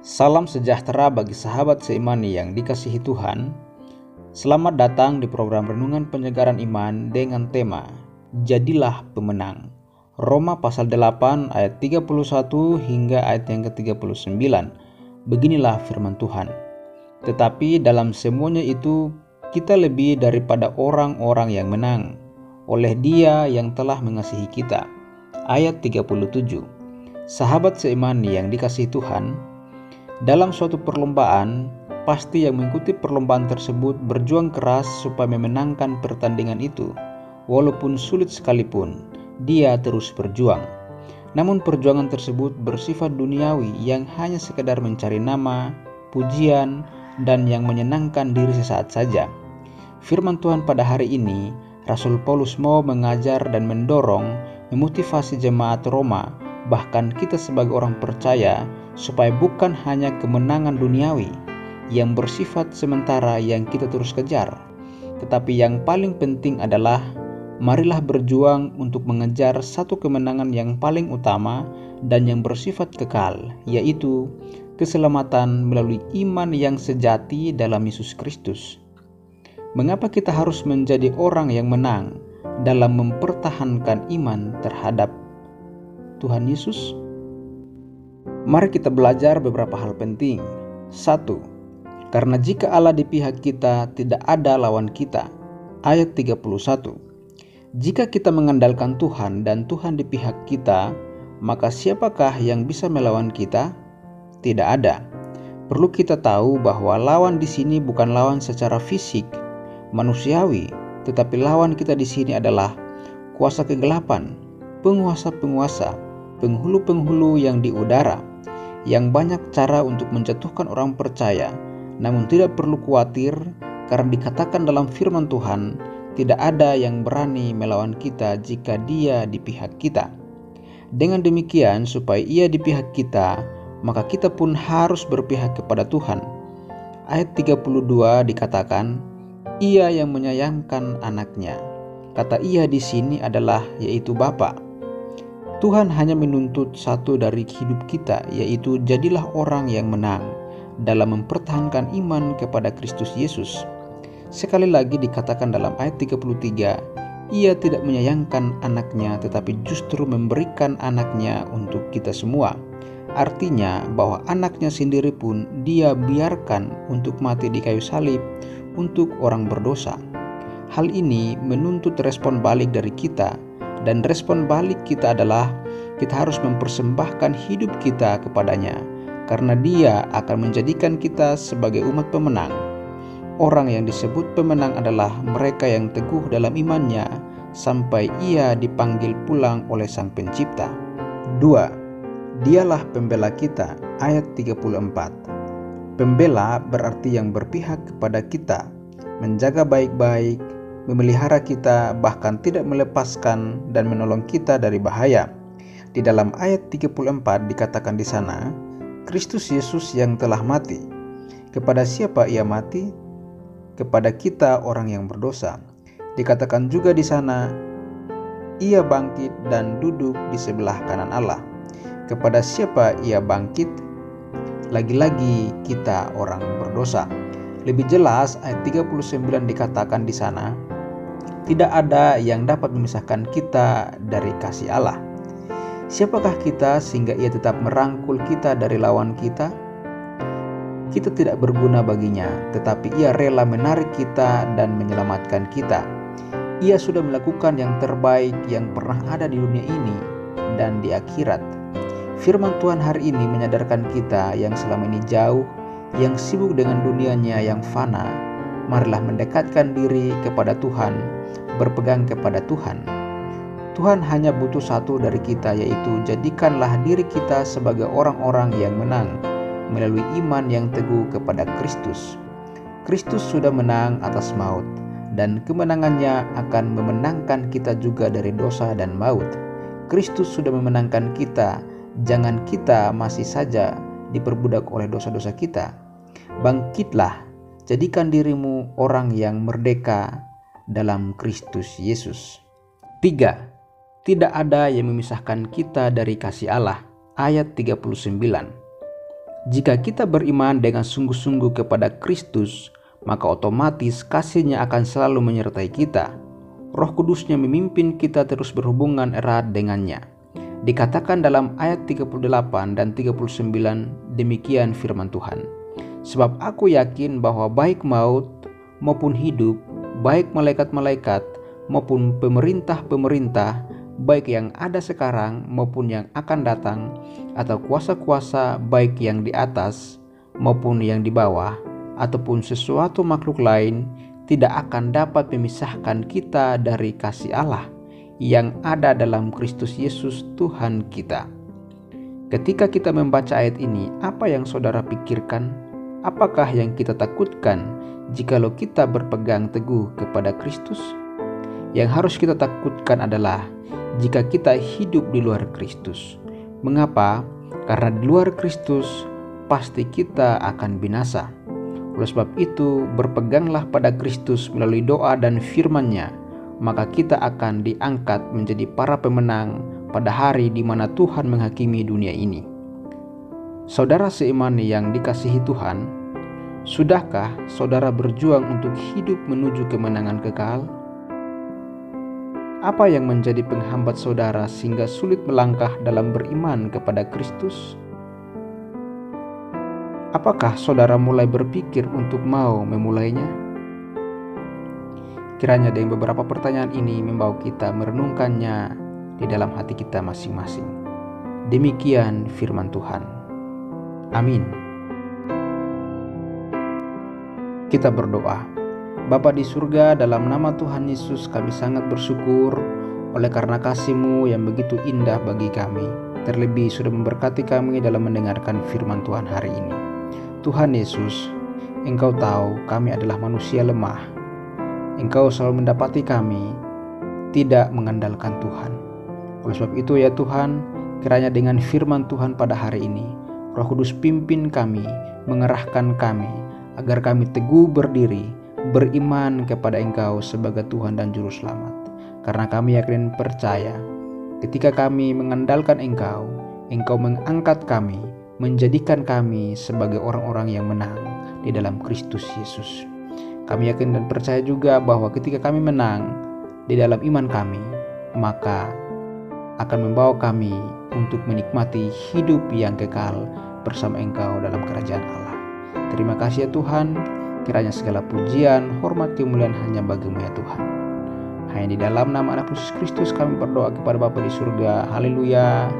Salam sejahtera bagi sahabat seimani yang dikasihi Tuhan. Selamat datang di program Renungan Penyegaran Iman dengan tema Jadilah Pemenang. Roma pasal 8 ayat 31 hingga ayat yang ke-39. Beginilah firman Tuhan. Tetapi dalam semuanya itu kita lebih daripada orang-orang yang menang oleh Dia yang telah mengasihi kita. Ayat 37. Sahabat seimani yang dikasihi Tuhan, dalam suatu perlombaan, pasti yang mengikuti perlombaan tersebut berjuang keras supaya memenangkan pertandingan itu. Walaupun sulit sekalipun, dia terus berjuang. Namun perjuangan tersebut bersifat duniawi yang hanya sekedar mencari nama, pujian, dan yang menyenangkan diri sesaat saja. Firman Tuhan pada hari ini, Rasul Paulus mau mengajar dan mendorong, memotivasi jemaat Roma, bahkan kita sebagai orang percaya, supaya bukan hanya kemenangan duniawi yang bersifat sementara yang kita terus kejar, tetapi yang paling penting adalah marilah berjuang untuk mengejar satu kemenangan yang paling utama dan yang bersifat kekal, yaitu keselamatan melalui iman yang sejati dalam Yesus Kristus. Mengapa kita harus menjadi orang yang menang dalam mempertahankan iman terhadap Tuhan Yesus? Mari kita belajar beberapa hal penting. 1. Karena jika Allah di pihak kita, tidak ada lawan kita. Ayat 31. Jika kita mengandalkan Tuhan dan Tuhan di pihak kita, maka siapakah yang bisa melawan kita? Tidak ada. Perlu kita tahu bahwa lawan di sini bukan lawan secara fisik, manusiawi, tetapi lawan kita di sini adalah kuasa kegelapan, penguasa-penguasa, penghulu-penghulu yang di udara, yang banyak cara untuk menjatuhkan orang percaya. Namun tidak perlu khawatir, karena dikatakan dalam firman Tuhan, tidak ada yang berani melawan kita jika Dia di pihak kita. Dengan demikian, supaya Ia di pihak kita, maka kita pun harus berpihak kepada Tuhan. Ayat 32 dikatakan, Ia yang menyayangkan anaknya. Kata Ia di sini adalah yaitu Bapa. Tuhan hanya menuntut satu dari hidup kita, yaitu jadilah orang yang menang dalam mempertahankan iman kepada Kristus Yesus. Sekali lagi dikatakan dalam ayat 33, Ia tidak menyayangkan anaknya, tetapi justru memberikan anaknya untuk kita semua. Artinya bahwa anaknya sendiri pun Dia biarkan untuk mati di kayu salib untuk orang berdosa. Hal ini menuntut respon balik dari kita, dan respon balik kita adalah kita harus mempersembahkan hidup kita kepadanya, karena Dia akan menjadikan kita sebagai umat pemenang. Orang yang disebut pemenang adalah mereka yang teguh dalam imannya sampai Ia dipanggil pulang oleh Sang Pencipta. 2. Dialah pembela kita. Ayat 34. Pembela berarti yang berpihak kepada kita, menjaga baik-baik, memelihara kita, bahkan tidak melepaskan dan menolong kita dari bahaya. Di dalam ayat 34 dikatakan di sana, Kristus Yesus yang telah mati. Kepada siapa Ia mati? Kepada kita orang yang berdosa. Dikatakan juga di sana, Ia bangkit dan duduk di sebelah kanan Allah. Kepada siapa Ia bangkit? Lagi-lagi kita orang berdosa. Lebih jelas ayat 39 dikatakan di sana, tidak ada yang dapat memisahkan kita dari kasih Allah. Siapakah kita sehingga Ia tetap merangkul kita dari lawan kita? Kita tidak berguna baginya, tetapi Ia rela menarik kita dan menyelamatkan kita. Ia sudah melakukan yang terbaik yang pernah ada di dunia ini dan di akhirat. Firman Tuhan hari ini menyadarkan kita yang selama ini jauh, yang sibuk dengan dunianya yang fana, marilah mendekatkan diri kepada Tuhan, berpegang kepada Tuhan. Tuhan hanya butuh satu dari kita, yaitu jadikanlah diri kita sebagai orang-orang yang menang melalui iman yang teguh kepada Kristus. Kristus sudah menang atas maut, dan kemenangannya akan memenangkan kita juga dari dosa dan maut. Kristus sudah memenangkan kita, jangan kita masih saja diperbudak oleh dosa-dosa kita. Bangkitlah, jadikan dirimu orang yang merdeka dalam Kristus Yesus. 3. Tidak ada yang memisahkan kita dari kasih Allah. Ayat 39. Jika kita beriman dengan sungguh-sungguh kepada Kristus, maka otomatis kasih-Nya akan selalu menyertai kita. Roh Kudus-Nya memimpin kita terus berhubungan erat dengannya. Dikatakan dalam ayat 38 dan 39, demikian firman Tuhan. Sebab aku yakin bahwa baik maut maupun hidup, baik malaikat-malaikat maupun pemerintah-pemerintah, baik yang ada sekarang maupun yang akan datang, atau kuasa-kuasa baik yang di atas maupun yang di bawah, ataupun sesuatu makhluk lain, tidak akan dapat memisahkan kita dari kasih Allah yang ada dalam Kristus Yesus Tuhan kita. Ketika kita membaca ayat ini, apa yang saudara pikirkan? Apakah yang kita takutkan jikalau kita berpegang teguh kepada Kristus? Yang harus kita takutkan adalah jika kita hidup di luar Kristus. Mengapa? Karena di luar Kristus pasti kita akan binasa. Oleh sebab itu, berpeganglah pada Kristus melalui doa dan firman-Nya, maka kita akan diangkat menjadi para pemenang pada hari di mana Tuhan menghakimi dunia ini. Saudara seimani yang dikasihi Tuhan, sudahkah saudara berjuang untuk hidup menuju kemenangan kekal? Apa yang menjadi penghambat saudara sehingga sulit melangkah dalam beriman kepada Kristus? Apakah saudara mulai berpikir untuk mau memulainya? Kiranya dengan beberapa pertanyaan ini membawa kita merenungkannya di dalam hati kita masing-masing. Demikian firman Tuhan. Amin. Kita berdoa. Bapa di surga, dalam nama Tuhan Yesus kami sangat bersyukur oleh karena kasih-Mu yang begitu indah bagi kami. Terlebih sudah memberkati kami dalam mendengarkan firman Tuhan hari ini. Tuhan Yesus, Engkau tahu kami adalah manusia lemah. Engkau selalu mendapati kami tidak mengandalkan Tuhan. Oleh sebab itu ya Tuhan, kiranya dengan firman Tuhan pada hari ini, Roh Kudus pimpin kami, mengerahkan kami, agar kami teguh berdiri, beriman kepada Engkau sebagai Tuhan dan Juru Selamat. Karena kami yakin percaya, ketika kami mengandalkan Engkau, Engkau mengangkat kami, menjadikan kami sebagai orang-orang yang menang di dalam Kristus Yesus. Kami yakin dan percaya juga bahwa ketika kami menang di dalam iman kami, maka akan membawa kami untuk menikmati hidup yang kekal bersama Engkau dalam kerajaan Allah. Terima kasih ya Tuhan, kiranya segala pujian, hormat, kemuliaan hanya bagi-Mu ya Tuhan. Hanya di dalam nama Anak Yesus Kristus kami berdoa kepada Bapa di surga. Haleluya.